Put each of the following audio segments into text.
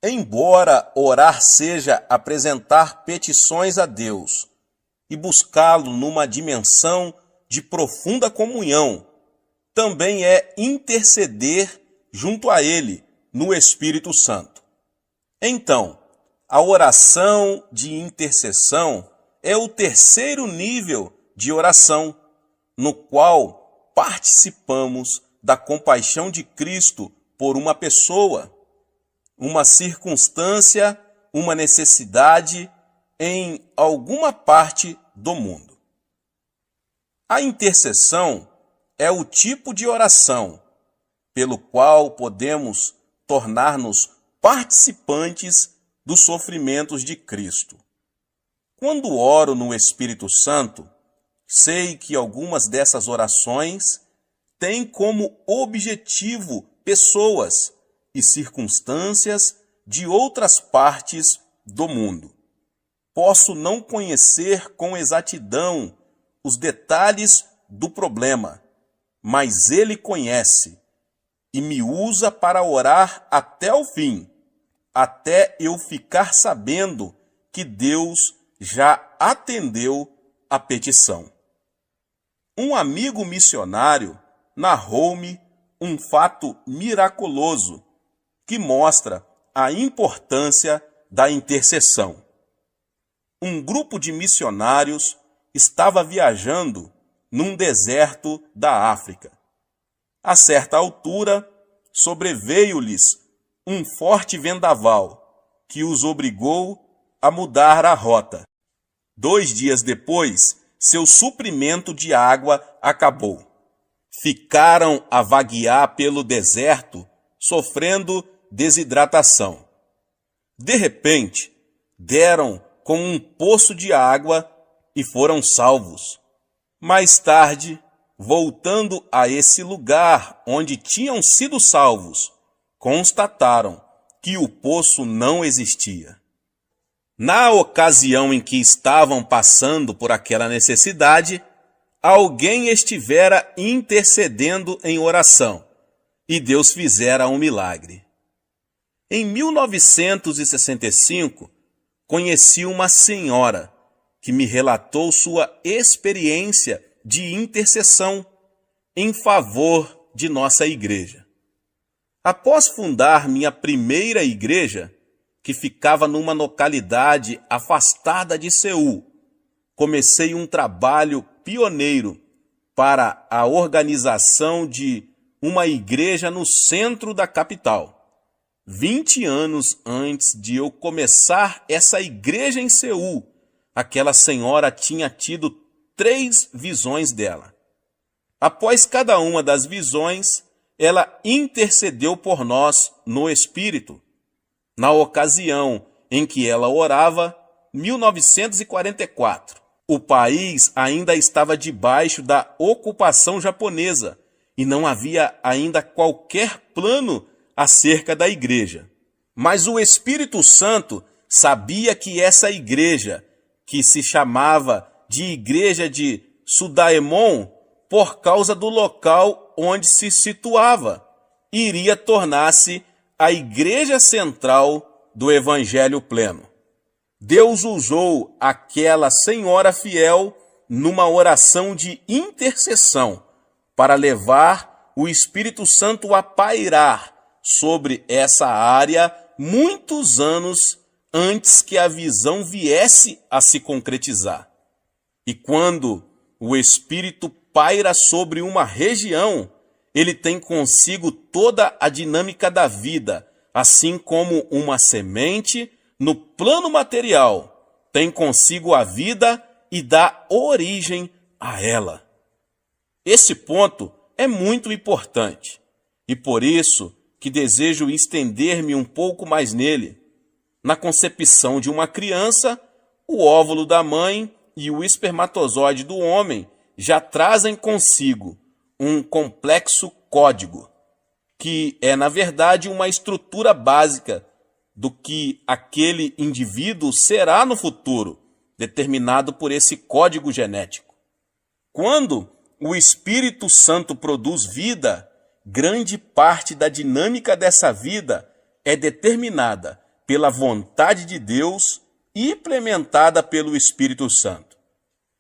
Embora orar seja apresentar petições a Deus e buscá-lo numa dimensão de profunda comunhão, também é interceder junto a Ele no Espírito Santo. Então, a oração de intercessão é o terceiro nível de oração, no qual participamos da compaixão de Cristo por uma pessoa, uma circunstância, uma necessidade em alguma parte do mundo. A intercessão é o tipo de oração pelo qual podemos tornar-nos participantes dos sofrimentos de Cristo. Quando oro no Espírito Santo, sei que algumas dessas orações têm como objetivo pessoas e circunstâncias de outras partes do mundo. Posso não conhecer com exatidão os detalhes do problema, mas Ele conhece e me usa para orar até o fim, até eu ficar sabendo que Deus já atendeu a petição. Um amigo missionário narrou-me um fato miraculoso que mostra a importância da intercessão. Um grupo de missionários estava viajando num deserto da África. A certa altura, sobreveio-lhes um forte vendaval que os obrigou a mudar a rota. 2 dias depois, seu suprimento de água acabou. Ficaram a vaguear pelo deserto, sofrendo desidratação. De repente, deram com um poço de água e foram salvos. Mais tarde, voltando a esse lugar onde tinham sido salvos, constataram que o poço não existia. Na ocasião em que estavam passando por aquela necessidade, alguém estivera intercedendo em oração e Deus fizera um milagre. Em 1965, conheci uma senhora que me relatou sua experiência de intercessão em favor de nossa igreja. Após fundar minha primeira igreja, que ficava numa localidade afastada de Seul, comecei um trabalho pioneiro para a organização de uma igreja no centro da capital. 20 anos antes de eu começar essa igreja em Seul, aquela senhora tinha tido 3 visões dela. Após cada uma das visões, ela intercedeu por nós no Espírito. Na ocasião em que ela orava, 1944, o país ainda estava debaixo da ocupação japonesa e não havia ainda qualquer plano acerca da igreja. Mas o Espírito Santo sabia que essa igreja, que se chamava de Igreja de Sudaemon, por causa do local onde se situava, iria tornar-se a igreja central do Evangelho pleno. Deus usou aquela senhora fiel numa oração de intercessão para levar o Espírito Santo a pairar sobre essa área muitos anos antes que a visão viesse a se concretizar. E quando o Espírito paira sobre uma região, ele tem consigo toda a dinâmica da vida, assim como uma semente, no plano material, tem consigo a vida e dá origem a ela. Esse ponto é muito importante, e por isso que desejo estender-me um pouco mais nele. Na concepção de uma criança, o óvulo da mãe e o espermatozoide do homem já trazem consigo um complexo código, que é, na verdade, uma estrutura básica do que aquele indivíduo será no futuro, determinado por esse código genético. Quando o Espírito Santo produz vida, grande parte da dinâmica dessa vida é determinada pela vontade de Deus e implementada pelo Espírito Santo.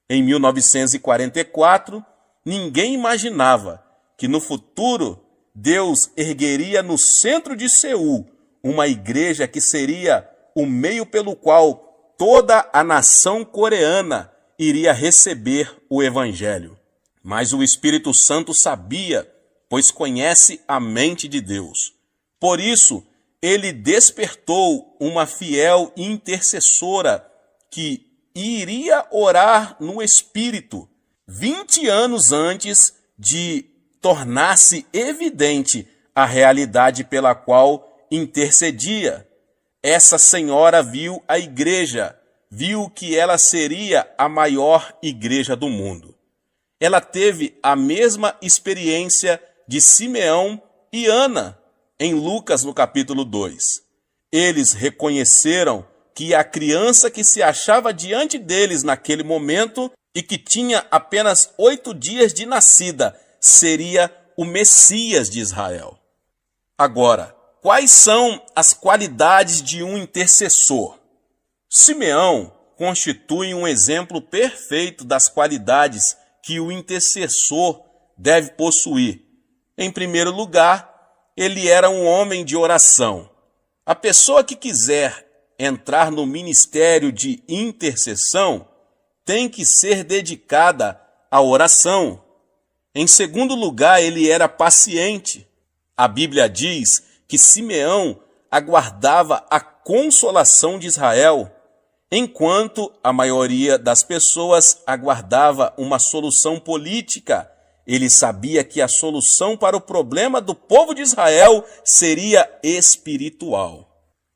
Em 1944, ninguém imaginava que no futuro Deus ergueria no centro de Seul uma igreja que seria o meio pelo qual toda a nação coreana iria receber o Evangelho. Mas o Espírito Santo sabia, pois conhece a mente de Deus. Por isso, ele despertou uma fiel intercessora que iria orar no Espírito 20 anos antes de tornar-se evidente a realidade pela qual intercedia. Essa senhora viu a igreja, viu que ela seria a maior igreja do mundo. Ela teve a mesma experiência de Simeão e Ana, em Lucas, no capítulo 2. Eles reconheceram que a criança que se achava diante deles naquele momento e que tinha apenas 8 dias de nascida seria o Messias de Israel. Agora, quais são as qualidades de um intercessor? Simeão constitui um exemplo perfeito das qualidades que o intercessor deve possuir. Em primeiro lugar, ele era um homem de oração. A pessoa que quiser entrar no ministério de intercessão tem que ser dedicada à oração. Em segundo lugar, ele era paciente. A Bíblia diz que Simeão aguardava a consolação de Israel, enquanto a maioria das pessoas aguardava uma solução política. Ele sabia que a solução para o problema do povo de Israel seria espiritual.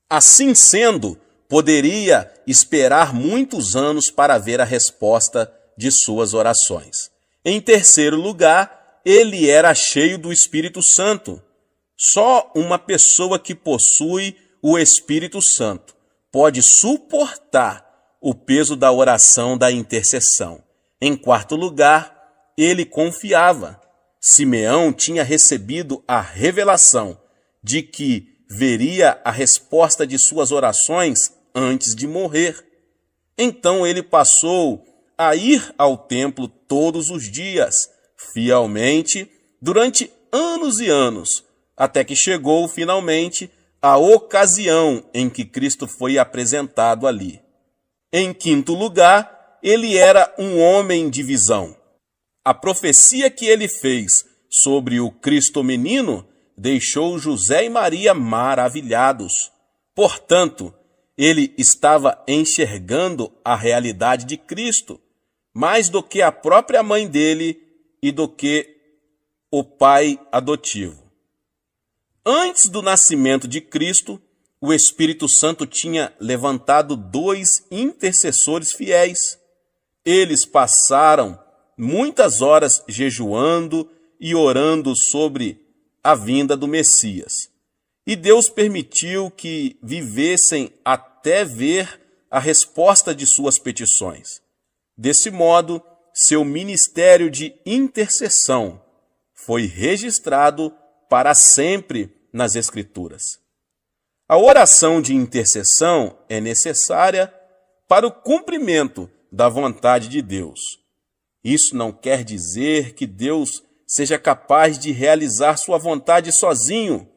Assim sendo, poderia esperar muitos anos para ver a resposta de suas orações. Em terceiro lugar, ele era cheio do Espírito Santo. Só uma pessoa que possui o Espírito Santo pode suportar o peso da oração da intercessão. Em quarto lugar, ele confiava. Simeão tinha recebido a revelação de que veria a resposta de suas orações antes de morrer. Então ele passou a ir ao templo todos os dias, fielmente, durante anos e anos, até que chegou finalmente a ocasião em que Cristo foi apresentado ali. Em quinto lugar, ele era um homem de visão. A profecia que ele fez sobre o Cristo menino deixou José e Maria maravilhados. Portanto, ele estava enxergando a realidade de Cristo, mais do que a própria mãe dele e do que o pai adotivo. Antes do nascimento de Cristo, o Espírito Santo tinha levantado 2 intercessores fiéis. Eles passaram muitas horas jejuando e orando sobre a vinda do Messias. E Deus permitiu que vivessem até ver a resposta de suas petições. Desse modo, seu ministério de intercessão foi registrado para sempre nas Escrituras. A oração de intercessão é necessária para o cumprimento da vontade de Deus. Isso não quer dizer que Deus seja capaz de realizar sua vontade sozinho,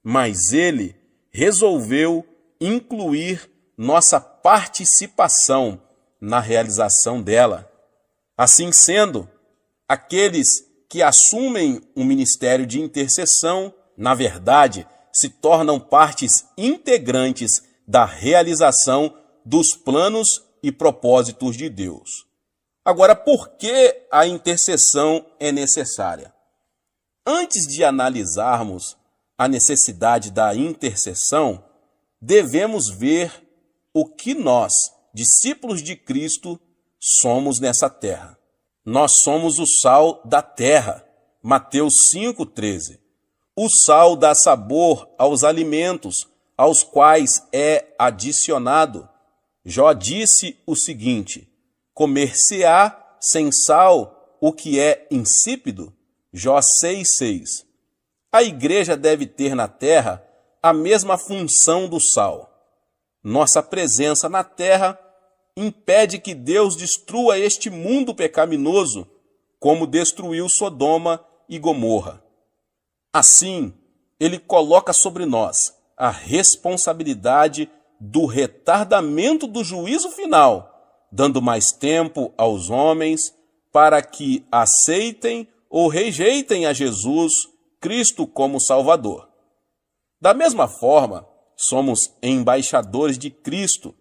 mas ele resolveu incluir nossa participação na realização dela. Assim sendo, aqueles que assumem o ministério de intercessão, na verdade, se tornam partes integrantes da realização dos planos e propósitos de Deus. Agora, por que a intercessão é necessária? Antes de analisarmos a necessidade da intercessão, devemos ver o que nós, discípulos de Cristo, somos nessa terra. Nós somos o sal da terra. Mateus 5,13. O sal dá sabor aos alimentos, aos quais é adicionado. Jó disse o seguinte: comer-se-á sem sal o que é insípido? Jó 6,6. A igreja deve ter na terra a mesma função do sal. nossa presença na terra impede que Deus destrua este mundo pecaminoso, como destruiu Sodoma e Gomorra. Assim, ele coloca sobre nós a responsabilidade do retardamento do juízo final, dando mais tempo aos homens para que aceitem ou rejeitem a Jesus Cristo como Salvador. Da mesma forma, somos embaixadores de Cristo.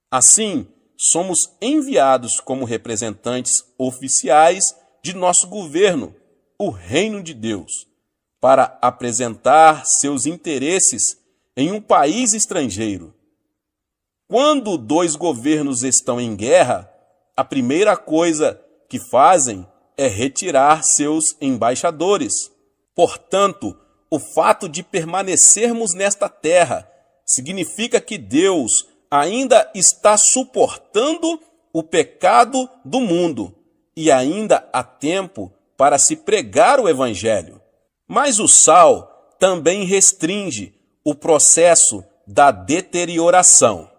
Assim, somos enviados como representantes oficiais de nosso governo, o Reino de Deus, para apresentar seus interesses em um país estrangeiro. Quando dois governos estão em guerra, a primeira coisa que fazem é retirar seus embaixadores. Portanto, o fato de permanecermos nesta terra significa que Deus ainda está suportando o pecado do mundo e ainda há tempo para se pregar o Evangelho. Mas o sal também restringe o processo da deterioração.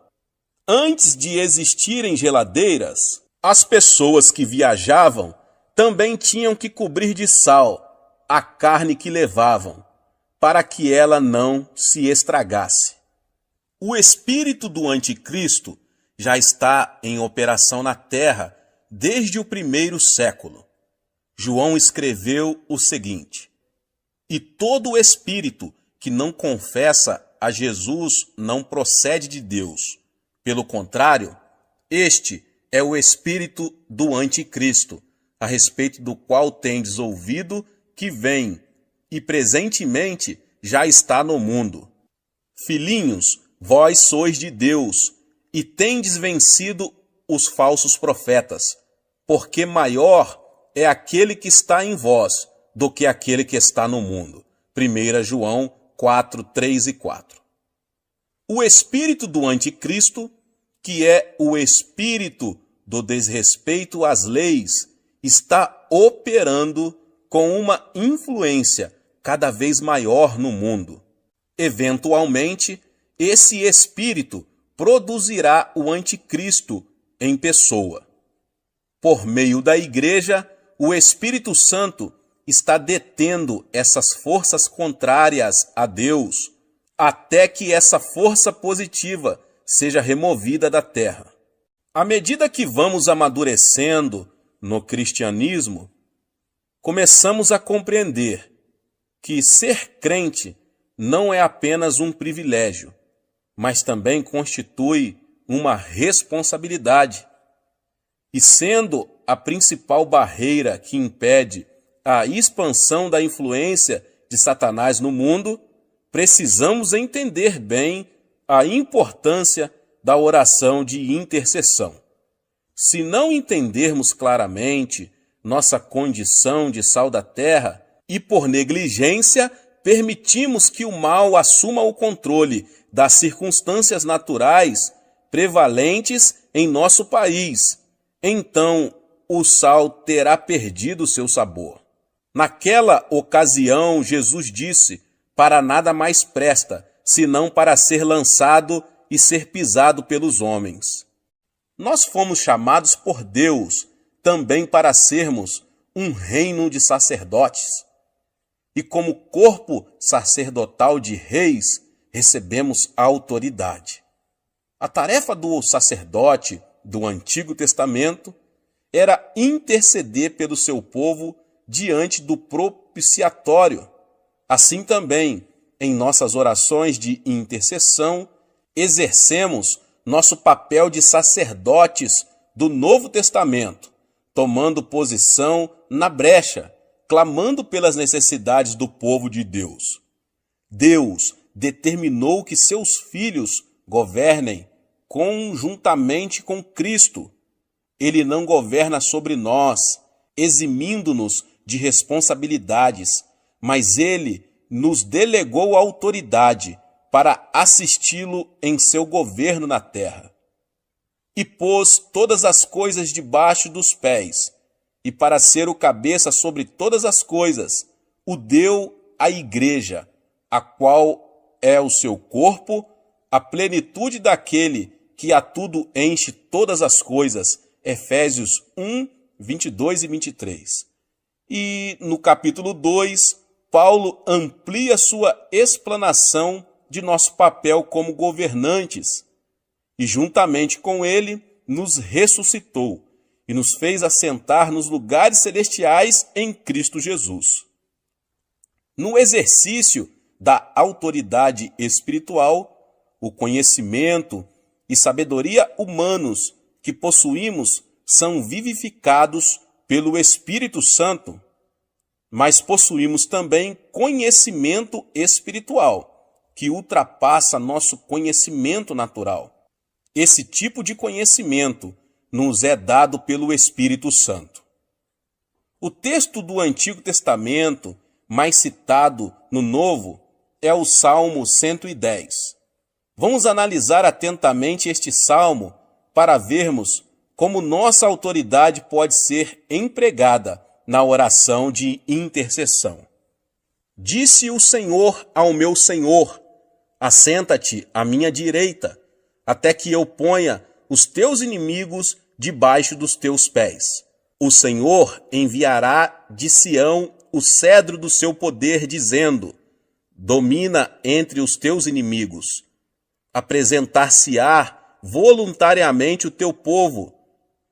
Antes de existirem geladeiras, as pessoas que viajavam também tinham que cobrir de sal a carne que levavam, para que ela não se estragasse. O espírito do anticristo já está em operação na terra desde o primeiro século. João escreveu o seguinte: e todo espírito que não confessa a Jesus não procede de Deus. Pelo contrário, este é o espírito do anticristo, a respeito do qual tendes ouvido que vem e presentemente já está no mundo. Filhinhos, vós sois de Deus e tendes vencido os falsos profetas, porque maior é aquele que está em vós do que aquele que está no mundo. 1 João 4, 3 e 4. O espírito do anticristo, que é o espírito do desrespeito às leis, está operando com uma influência cada vez maior no mundo. Eventualmente, esse espírito produzirá o anticristo em pessoa. Por meio da igreja, o Espírito Santo está detendo essas forças contrárias a Deus, até que essa força positiva seja removida da terra. À medida que vamos amadurecendo no cristianismo, começamos a compreender que ser crente não é apenas um privilégio, mas também constitui uma responsabilidade. E sendo a principal barreira que impede a expansão da influência de Satanás no mundo, precisamos entender bem a importância da oração de intercessão. Se não entendermos claramente nossa condição de sal da terra e por negligência permitimos que o mal assuma o controle das circunstâncias naturais prevalentes em nosso país, então o sal terá perdido seu sabor. Naquela ocasião, Jesus disse: para nada mais presta, senão para ser lançado e ser pisado pelos homens. Nós fomos chamados por Deus também para sermos um reino de sacerdotes. E como corpo sacerdotal de reis, recebemos a autoridade. A tarefa do sacerdote do Antigo Testamento era interceder pelo seu povo diante do propiciatório. Assim também, em nossas orações de intercessão, exercemos nosso papel de sacerdotes do Novo Testamento, tomando posição na brecha, clamando pelas necessidades do povo de Deus. Deus determinou que seus filhos governem conjuntamente com Cristo. Ele não governa sobre nós, eximindo-nos de responsabilidades, mas ele nos delegou a autoridade para assisti-lo em seu governo na terra. E pôs todas as coisas debaixo dos pés, e para ser o cabeça sobre todas as coisas, o deu à igreja, a qual é o seu corpo, a plenitude daquele que a tudo enche todas as coisas. Efésios 1, 22 e 23. E no capítulo 2, Paulo amplia sua explanação de nosso papel como governantes e, juntamente com ele, nos ressuscitou e nos fez assentar nos lugares celestiais em Cristo Jesus. No exercício da autoridade espiritual, o conhecimento e sabedoria humanos que possuímos são vivificados pelo Espírito Santo, mas possuímos também conhecimento espiritual, que ultrapassa nosso conhecimento natural. Esse tipo de conhecimento nos é dado pelo Espírito Santo. O texto do Antigo Testamento mais citado no Novo é o Salmo 110. Vamos analisar atentamente este salmo para vermos como nossa autoridade pode ser empregada na oração de intercessão. Disse o Senhor ao meu Senhor: assenta-te à minha direita, até que eu ponha os teus inimigos debaixo dos teus pés. O Senhor enviará de Sião o cedro do seu poder, dizendo: domina entre os teus inimigos. Apresentar-se-á voluntariamente o teu povo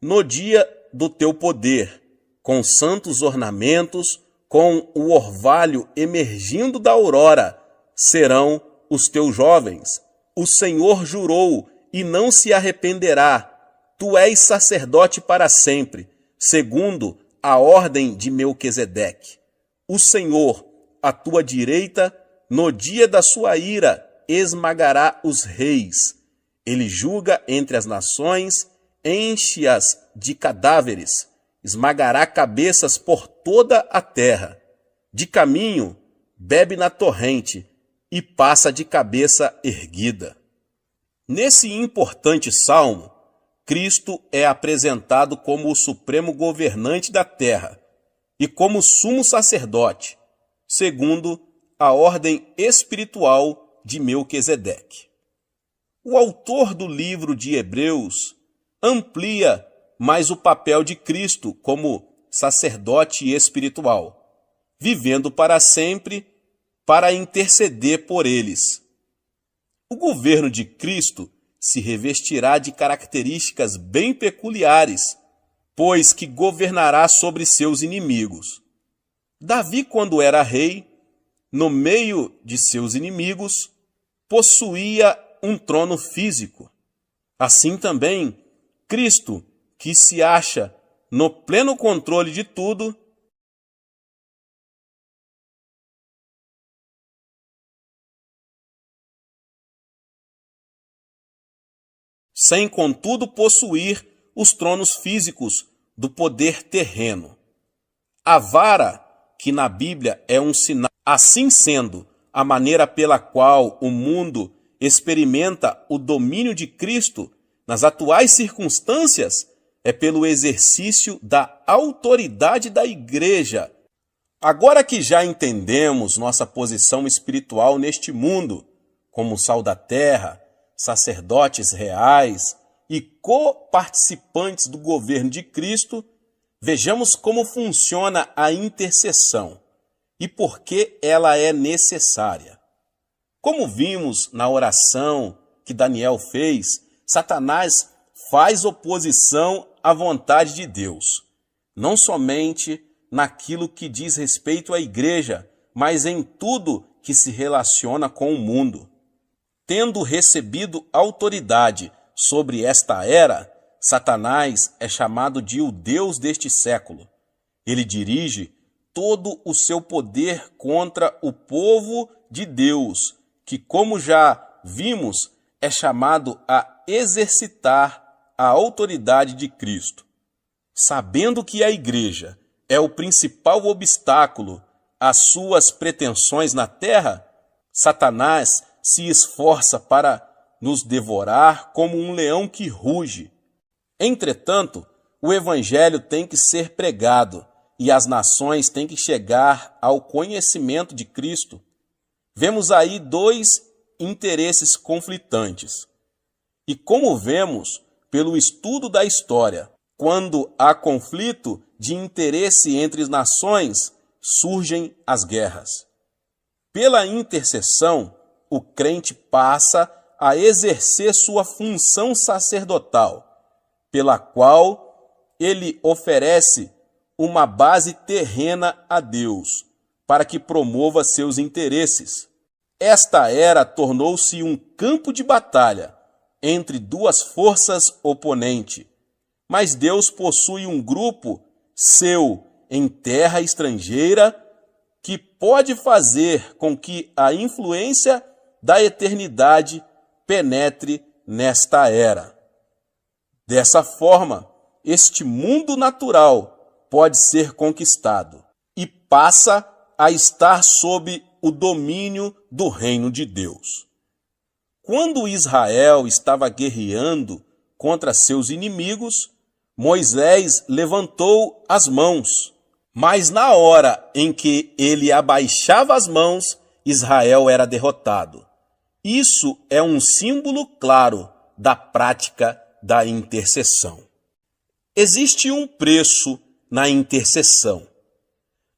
no dia do teu poder, com santos ornamentos, com o orvalho emergindo da aurora, serão os teus jovens. O Senhor jurou e não se arrependerá. Tu és sacerdote para sempre, segundo a ordem de Melquisedeque. O Senhor, à tua direita, no dia da sua ira, esmagará os reis. Ele julga entre as nações, enche-as de cadáveres, esmagará cabeças por toda a terra. De caminho, bebe na torrente e passa de cabeça erguida. Nesse importante salmo, Cristo é apresentado como o supremo governante da terra e como sumo sacerdote, segundo a ordem espiritual de Melquisedeque. O autor do livro de Hebreus amplia mais o papel de Cristo como sacerdote espiritual, vivendo para sempre para interceder por eles. O governo de Cristo se revestirá de características bem peculiares, pois que governará sobre seus inimigos. Davi, quando era rei, no meio de seus inimigos, possuía um trono físico. Assim também, Cristo, que se acha no pleno controle de tudo, sem contudo possuir os tronos físicos do poder terreno. A vara, que na Bíblia é um sinal, assim sendo, a maneira pela qual o mundo experimenta o domínio de Cristo nas atuais circunstâncias, é pelo exercício da autoridade da Igreja. Agora que já entendemos nossa posição espiritual neste mundo, como sal da terra, sacerdotes reais e coparticipantes do governo de Cristo, vejamos como funciona a intercessão e por que ela é necessária. Como vimos na oração que Daniel fez, Satanás faz oposição à vontade de Deus, não somente naquilo que diz respeito à igreja, mas em tudo que se relaciona com o mundo. Tendo recebido autoridade sobre esta era, Satanás é chamado de o Deus deste século. Ele dirige todo o seu poder contra o povo de Deus, que, como já vimos, é chamado a exercitar a autoridade de Cristo. Sabendo que a igreja é o principal obstáculo às suas pretensões na terra, Satanás se esforça para nos devorar como um leão que ruge. Entretanto, o evangelho tem que ser pregado e as nações têm que chegar ao conhecimento de Cristo. Vemos aí dois interesses conflitantes. E como vemos pelo estudo da história, quando há conflito de interesse entre as nações, surgem as guerras. Pela intercessão, o crente passa a exercer sua função sacerdotal, pela qual ele oferece uma base terrena a Deus, para que promova seus interesses. Esta era tornou-se um campo de batalha entre duas forças oponentes, mas Deus possui um grupo seu em terra estrangeira que pode fazer com que a influência da eternidade penetre nesta era. Dessa forma, este mundo natural pode ser conquistado e passa a estar sob o domínio do reino de Deus. Quando Israel estava guerreando contra seus inimigos, Moisés levantou as mãos, mas na hora em que ele abaixava as mãos, Israel era derrotado. Isso é um símbolo claro da prática da intercessão. Existe um preço na intercessão.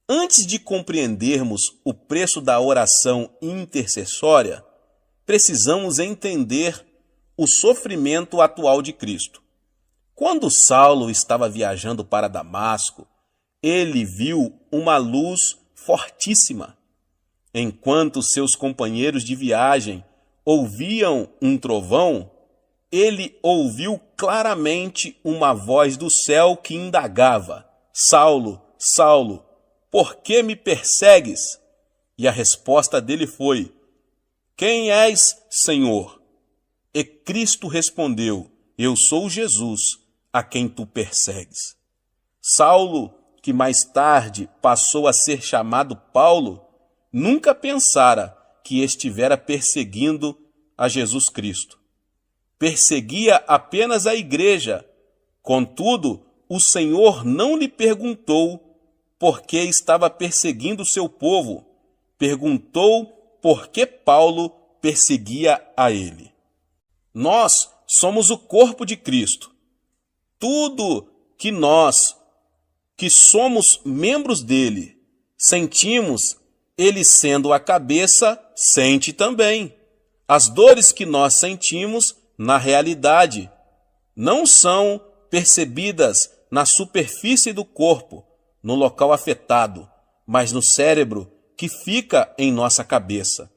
Antes de compreendermos o preço da oração intercessória, precisamos entender o sofrimento atual de Cristo. Quando Saulo estava viajando para Damasco, ele viu uma luz fortíssima. Enquanto seus companheiros de viagem ouviam um trovão, ele ouviu claramente uma voz do céu que indagava: Saulo, Saulo, por que me persegues? E a resposta dele foi: Quem és, Senhor? E Cristo respondeu: Eu sou Jesus, a quem tu persegues. Saulo, que mais tarde passou a ser chamado Paulo, nunca pensara que estivera perseguindo a Jesus Cristo. Perseguia apenas a igreja. Contudo, o Senhor não lhe perguntou por que estava perseguindo o seu povo. Perguntou por que Paulo perseguia a ele. Nós somos o corpo de Cristo. Tudo que nós, que somos membros dele, sentimos, ele sendo a cabeça, sente também. As dores que nós sentimos, na realidade, não são percebidas na superfície do corpo, no local afetado, mas no cérebro que fica em nossa cabeça.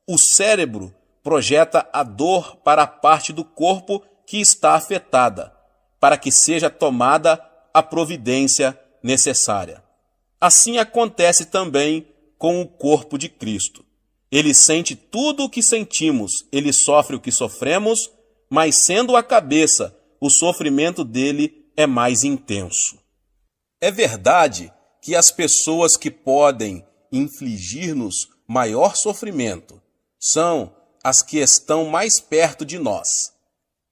O cérebro projeta a dor para a parte do corpo que está afetada, para que seja tomada a providência necessária. Assim acontece também com o corpo de Cristo. Ele sente tudo o que sentimos, ele sofre o que sofremos, mas sendo a cabeça, o sofrimento dele é mais intenso. É verdade que as pessoas que podem infligir-nos maior sofrimento são as que estão mais perto de nós.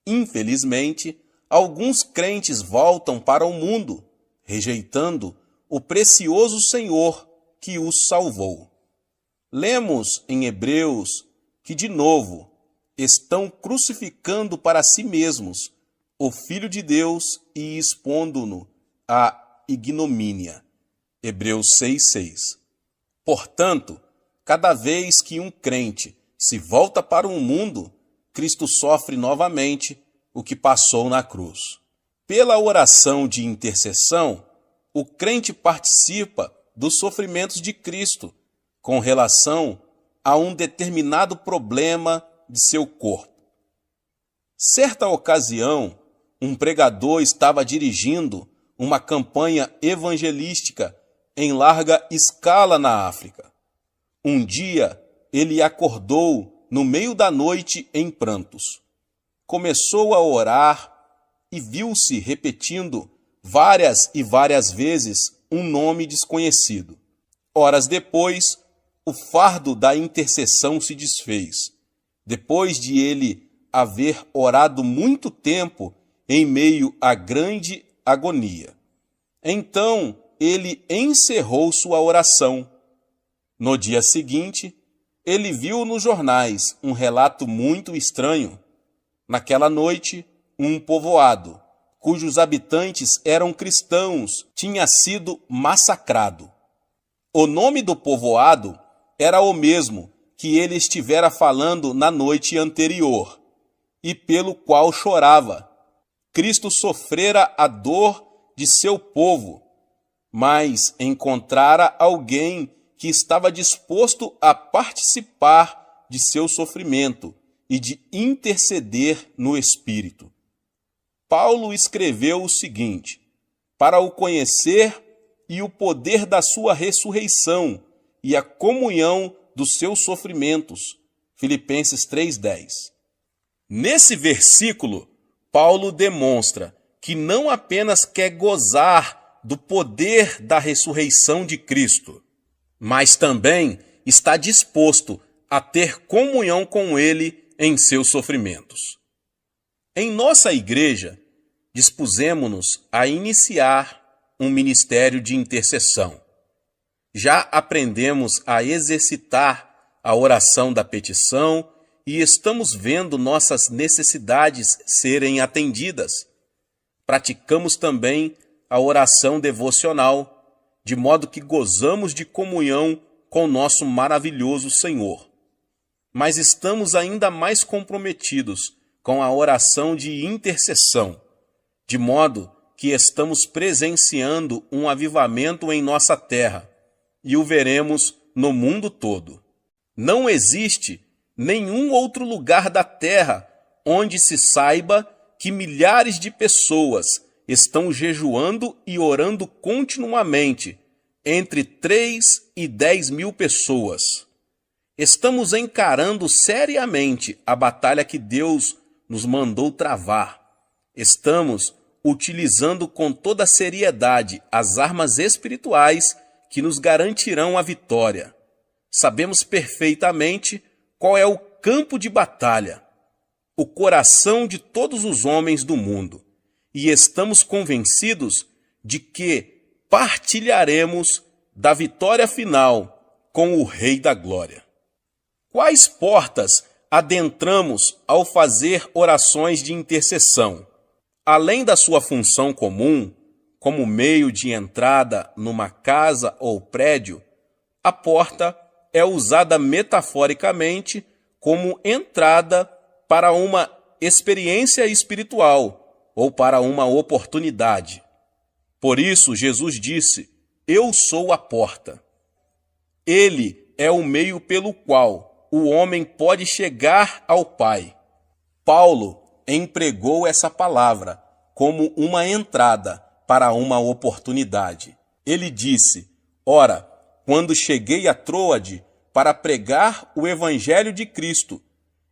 Infelizmente, alguns crentes voltam para o mundo, rejeitando o precioso Senhor que os salvou. Lemos em Hebreus que, de novo, estão crucificando para si mesmos o Filho de Deus e expondo-no à ignomínia. Hebreus 6:6. Portanto, cada vez que um crente se volta para o mundo, Cristo sofre novamente o que passou na cruz. Pela oração de intercessão, o crente participa dos sofrimentos de Cristo com relação a um determinado problema de seu corpo. Certa ocasião, um pregador estava dirigindo uma campanha evangelística em larga escala na África. Um dia, ele acordou no meio da noite em prantos. Começou a orar e viu-se repetindo várias e várias vezes um nome desconhecido. Horas depois, o fardo da intercessão se desfez, depois de ele haver orado muito tempo em meio à grande agonia. Então, ele encerrou sua oração. No dia seguinte, ele viu nos jornais um relato muito estranho. Naquela noite, um povoado, cujos habitantes eram cristãos, tinha sido massacrado. O nome do povoado era o mesmo que ele estivera falando na noite anterior, e pelo qual chorava. Cristo sofrera a dor de seu povo, mas encontrara alguém que estava disposto a participar de seu sofrimento e de interceder no Espírito. Paulo escreveu o seguinte: para o conhecer e o poder da sua ressurreição e a comunhão dos seus sofrimentos. Filipenses 3:10. Nesse versículo, Paulo demonstra que não apenas quer gozar do poder da ressurreição de Cristo, mas também está disposto a ter comunhão com ele em seus sofrimentos. Em nossa igreja, dispusemo-nos a iniciar um ministério de intercessão. Já aprendemos a exercitar a oração da petição e estamos vendo nossas necessidades serem atendidas. Praticamos também a oração devocional, de modo que gozamos de comunhão com nosso maravilhoso Senhor. Mas estamos ainda mais comprometidos com a oração de intercessão, de modo que estamos presenciando um avivamento em nossa terra e o veremos no mundo todo. Não existe nenhum outro lugar da terra onde se saiba que milhares de pessoas estão jejuando e orando continuamente, entre 3 e 10 mil pessoas. Estamos encarando seriamente a batalha que Deus nos mandou travar. Estamos utilizando com toda seriedade as armas espirituais que nos garantirão a vitória. Sabemos perfeitamente qual é o campo de batalha, o coração de todos os homens do mundo, e estamos convencidos de que partilharemos da vitória final com o Rei da Glória. Quais portas adentramos ao fazer orações de intercessão? Além da sua função comum, como meio de entrada numa casa ou prédio, a porta é usada metaforicamente como entrada para uma experiência espiritual ou para uma oportunidade. Por isso, Jesus disse: "Eu sou a porta." Ele é o meio pelo qual o homem pode chegar ao Pai. Paulo empregou essa palavra como uma entrada para uma oportunidade. Ele disse: "Ora, quando cheguei a Troade para pregar o evangelho de Cristo,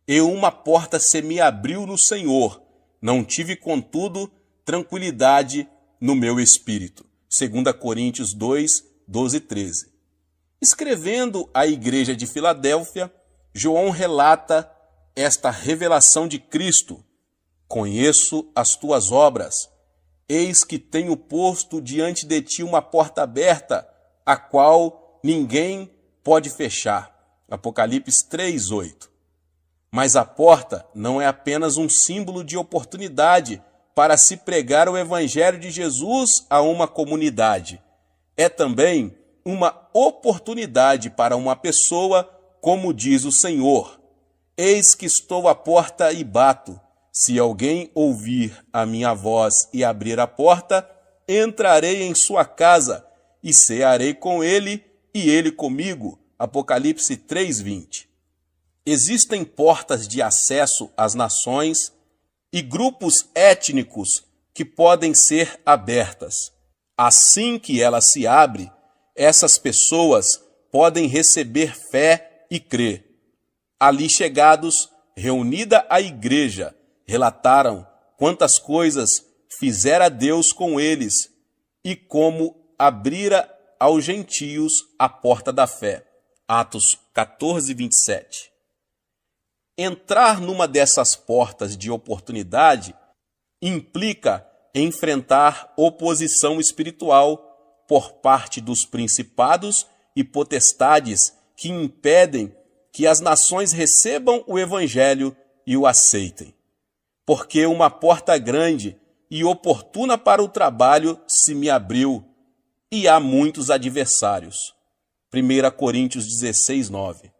uma porta se me abriu no Senhor. Não tive, contudo, tranquilidade no meu espírito." 2 Coríntios 2, 12 e 13. Escrevendo à igreja de Filadélfia, João relata esta revelação de Cristo: "Conheço as tuas obras. Eis que tenho posto diante de ti uma porta aberta, a qual ninguém pode fechar." Apocalipse 3:8. Mas a porta não é apenas um símbolo de oportunidade para se pregar o evangelho de Jesus a uma comunidade. É também uma oportunidade para uma pessoa, como diz o Senhor: "Eis que estou à porta e bato. Se alguém ouvir a minha voz e abrir a porta, entrarei em sua casa e cearei com ele e ele comigo." Apocalipse 3:20. Existem portas de acesso às nações e grupos étnicos que podem ser abertas. Assim que ela se abre, essas pessoas podem receber fé e crer. Ali chegados, reunida a igreja, relataram quantas coisas fizera Deus com eles e como abrira aos gentios a porta da fé. Atos 14, 27. Entrar numa dessas portas de oportunidade implica enfrentar oposição espiritual por parte dos principados e potestades que impedem que as nações recebam o Evangelho e o aceitem. Porque uma porta grande e oportuna para o trabalho se me abriu, e há muitos adversários. 1 Coríntios 16, 9.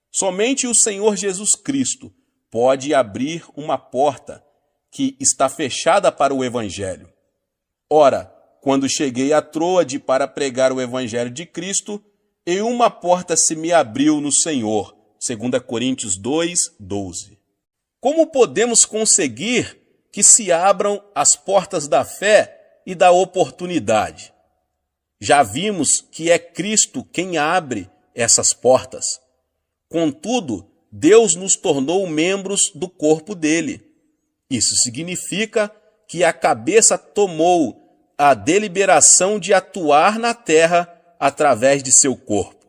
Somente o Senhor Jesus Cristo pode abrir uma porta que está fechada para o Evangelho. Ora, quando cheguei a Troade para pregar o Evangelho de Cristo, e uma porta se me abriu no Senhor. 2 Coríntios 2, 12. Como podemos conseguir que se abram as portas da fé e da oportunidade? Já vimos que é Cristo quem abre essas portas. Contudo, Deus nos tornou membros do corpo dele. Isso significa que a cabeça tomou a deliberação de atuar na terra através de seu corpo.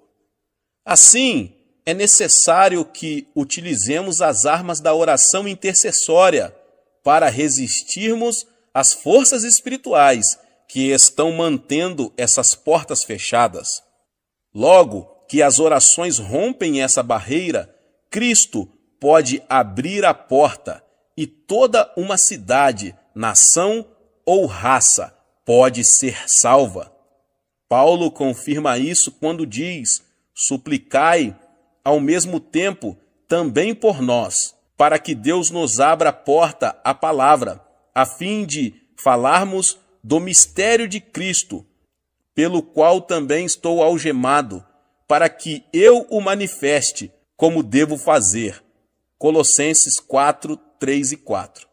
Assim, é necessário que utilizemos as armas da oração intercessória para resistirmos às forças espirituais que estão mantendo essas portas fechadas. Logo que as orações rompem essa barreira, Cristo pode abrir a porta e toda uma cidade, nação ou raça pode ser salva. Paulo confirma isso quando diz: suplicai ao mesmo tempo também por nós, para que Deus nos abra a porta à palavra, a fim de falarmos do mistério de Cristo, pelo qual também estou algemado, para que eu o manifeste como devo fazer. Colossenses 4, 3 e 4.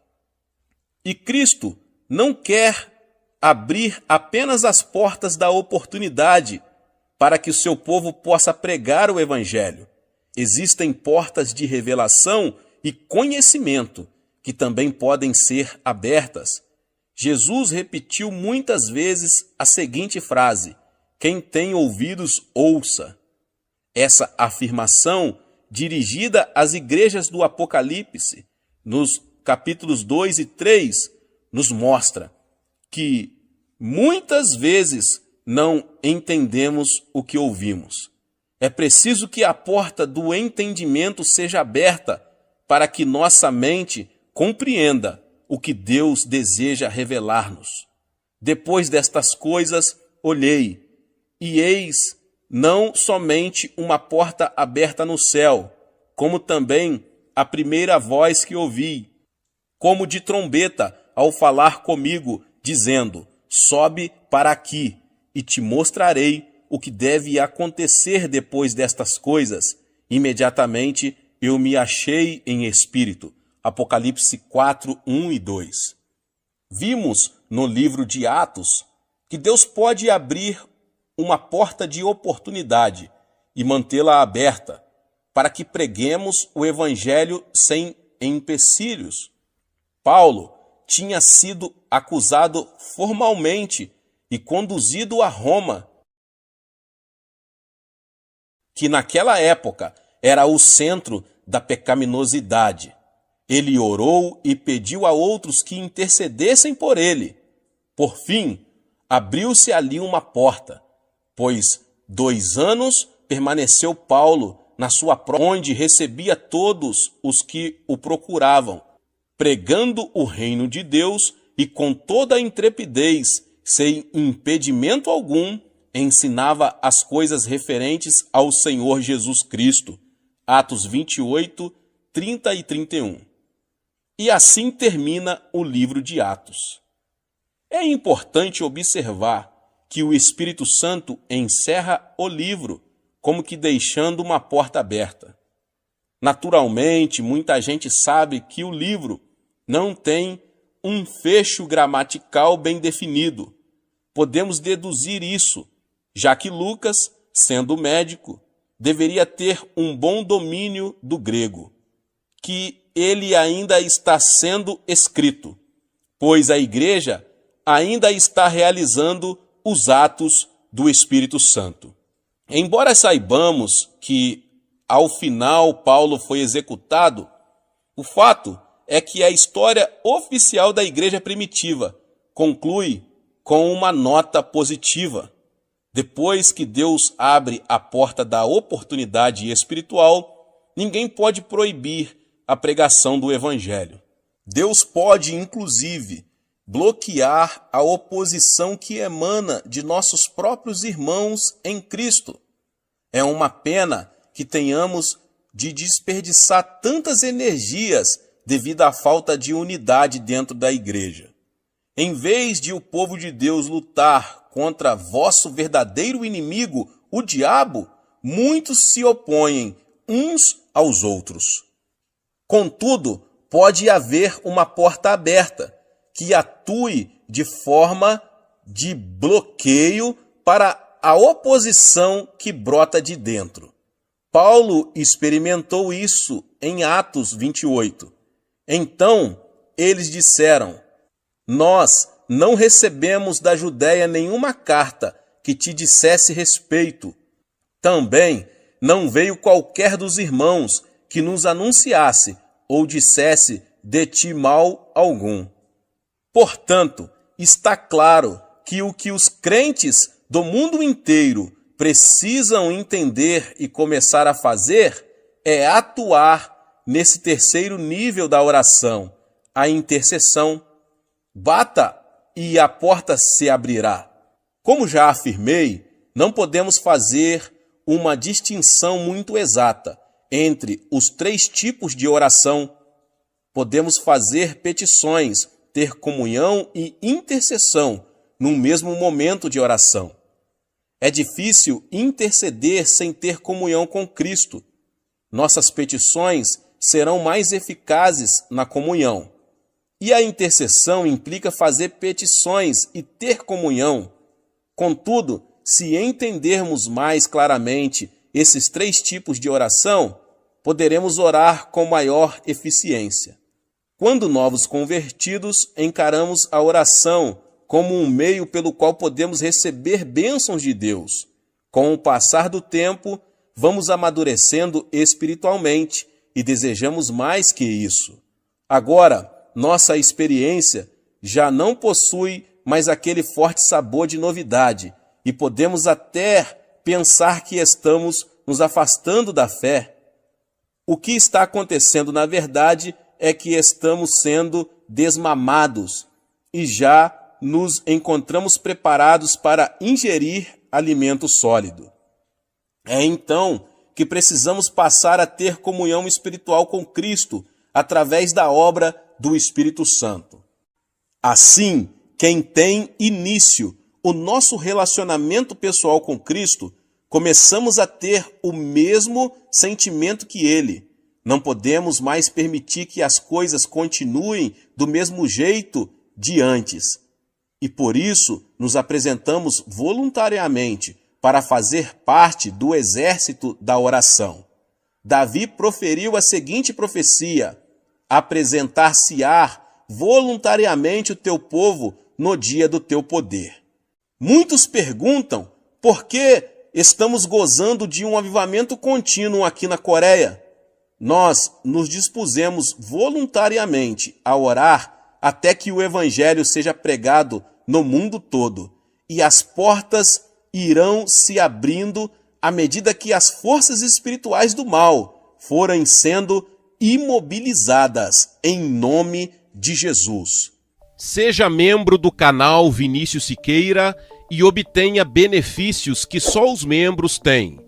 E Cristo não quer abrir apenas as portas da oportunidade para que o seu povo possa pregar o Evangelho. Existem portas de revelação e conhecimento que também podem ser abertas. Jesus repetiu muitas vezes a seguinte frase: quem tem ouvidos, ouça. Essa afirmação, dirigida às igrejas do Apocalipse, nos capítulos 2 e 3, nos mostra que muitas vezes não entendemos o que ouvimos. É preciso que a porta do entendimento seja aberta para que nossa mente compreenda o que Deus deseja revelar-nos. Depois destas coisas, olhei, e eis não somente uma porta aberta no céu, como também a primeira voz que ouvi, como de trombeta, ao falar comigo, dizendo: sobe para aqui, e te mostrarei o que deve acontecer depois destas coisas. Imediatamente eu me achei em espírito. Apocalipse 4, 1 e 2. Vimos no livro de Atos que Deus pode abrir uma porta de oportunidade e mantê-la aberta para que preguemos o Evangelho sem empecilhos. Paulo tinha sido acusado formalmente e conduzido a Roma, que naquela época era o centro da pecaminosidade. Ele orou e pediu a outros que intercedessem por ele. Por fim, abriu-se ali uma porta, pois 2 anos permaneceu Paulo na sua prova, onde recebia todos os que o procuravam, pregando o reino de Deus e com toda a intrepidez, sem impedimento algum, ensinava as coisas referentes ao Senhor Jesus Cristo. Atos 28, 30 e 31. E assim termina o livro de Atos. É importante observar que o Espírito Santo encerra o livro, como que deixando uma porta aberta. Naturalmente, muita gente sabe que o livro não tem um fecho gramatical bem definido. Podemos deduzir isso, já que Lucas, sendo médico, deveria ter um bom domínio do grego, que ele ainda está sendo escrito, pois a igreja ainda está realizando os atos do Espírito Santo. Embora saibamos que, ao final, Paulo foi executado, o fato é que a história oficial da igreja primitiva conclui com uma nota positiva. Depois que Deus abre a porta da oportunidade espiritual, ninguém pode proibir a pregação do Evangelho. Deus pode, inclusive, bloquear a oposição que emana de nossos próprios irmãos em Cristo. É uma pena que tenhamos de desperdiçar tantas energias devido à falta de unidade dentro da igreja. Em vez de o povo de Deus lutar contra vosso verdadeiro inimigo, o diabo, muitos se opõem uns aos outros. Contudo, pode haver uma porta aberta que atue de forma de bloqueio para a oposição que brota de dentro. Paulo experimentou isso em Atos 28. Então, eles disseram: nós não recebemos da Judéia nenhuma carta que te dissesse respeito. Também não veio qualquer dos irmãos que nos anunciasse ou dissesse de ti mal algum. Portanto, está claro que o que os crentes do mundo inteiro precisam entender e começar a fazer é atuar nesse terceiro nível da oração, a intercessão. Bata e a porta se abrirá. Como já afirmei, não podemos fazer uma distinção muito exata entre os 3 tipos de oração. Podemos fazer petições, ter comunhão e intercessão no mesmo momento de oração. É difícil interceder sem ter comunhão com Cristo. Nossas petições serão mais eficazes na comunhão. E a intercessão implica fazer petições e ter comunhão. Contudo, se entendermos mais claramente esses 3 tipos de oração, poderemos orar com maior eficiência. Quando novos convertidos, encaramos a oração como um meio pelo qual podemos receber bênçãos de Deus. Com o passar do tempo, vamos amadurecendo espiritualmente e desejamos mais que isso. Agora, nossa experiência já não possui mais aquele forte sabor de novidade e podemos até pensar que estamos nos afastando da fé. O que está acontecendo, na verdade, é que estamos sendo desmamados e já nos encontramos preparados para ingerir alimento sólido. É então que precisamos passar a ter comunhão espiritual com Cristo através da obra do Espírito Santo. Assim, quem tem início o nosso relacionamento pessoal com Cristo, começamos a ter o mesmo sentimento que Ele. Não podemos mais permitir que as coisas continuem do mesmo jeito de antes. E por isso nos apresentamos voluntariamente para fazer parte do exército da oração. Davi proferiu a seguinte profecia: apresentar-se-á voluntariamente o teu povo no dia do teu poder. Muitos perguntam por que estamos gozando de um avivamento contínuo aqui na Coreia. Nós nos dispusemos voluntariamente a orar até que o Evangelho seja pregado no mundo todo, e as portas irão se abrindo à medida que as forças espirituais do mal forem sendo imobilizadas em nome de Jesus. Seja membro do canal Vinícius Siqueira e obtenha benefícios que só os membros têm.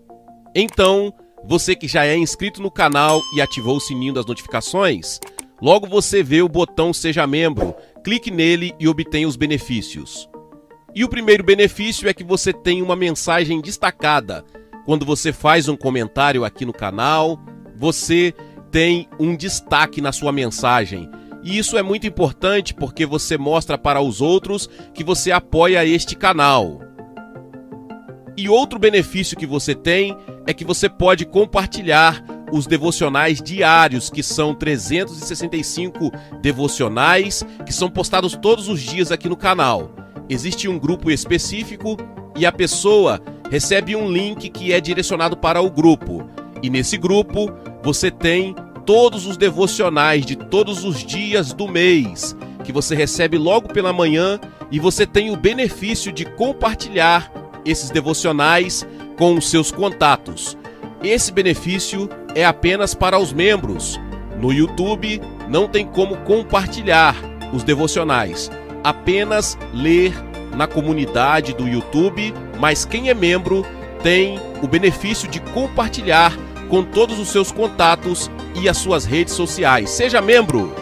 Então, você que já é inscrito no canal e ativou o sininho das notificações, logo você vê o botão Seja Membro, clique nele e obtenha os benefícios. E o primeiro benefício é que você tem uma mensagem destacada. Quando você faz um comentário aqui no canal, você tem um destaque na sua mensagem. E isso é muito importante porque você mostra para os outros que você apoia este canal. E outro benefício que você tem é que você pode compartilhar os devocionais diários, que são 365 devocionais, que são postados todos os dias aqui no canal. Existe um grupo específico e a pessoa recebe um link que é direcionado para o grupo. E nesse grupo você tem todos os devocionais de todos os dias do mês, que você recebe logo pela manhã, e você tem o benefício de compartilhar esses devocionais com os seus contatos. Esse benefício é apenas para os membros. No YouTube não tem como compartilhar os devocionais, apenas ler na comunidade do YouTube, mas quem é membro tem o benefício de compartilhar com todos os seus contatos e as suas redes sociais. Seja membro!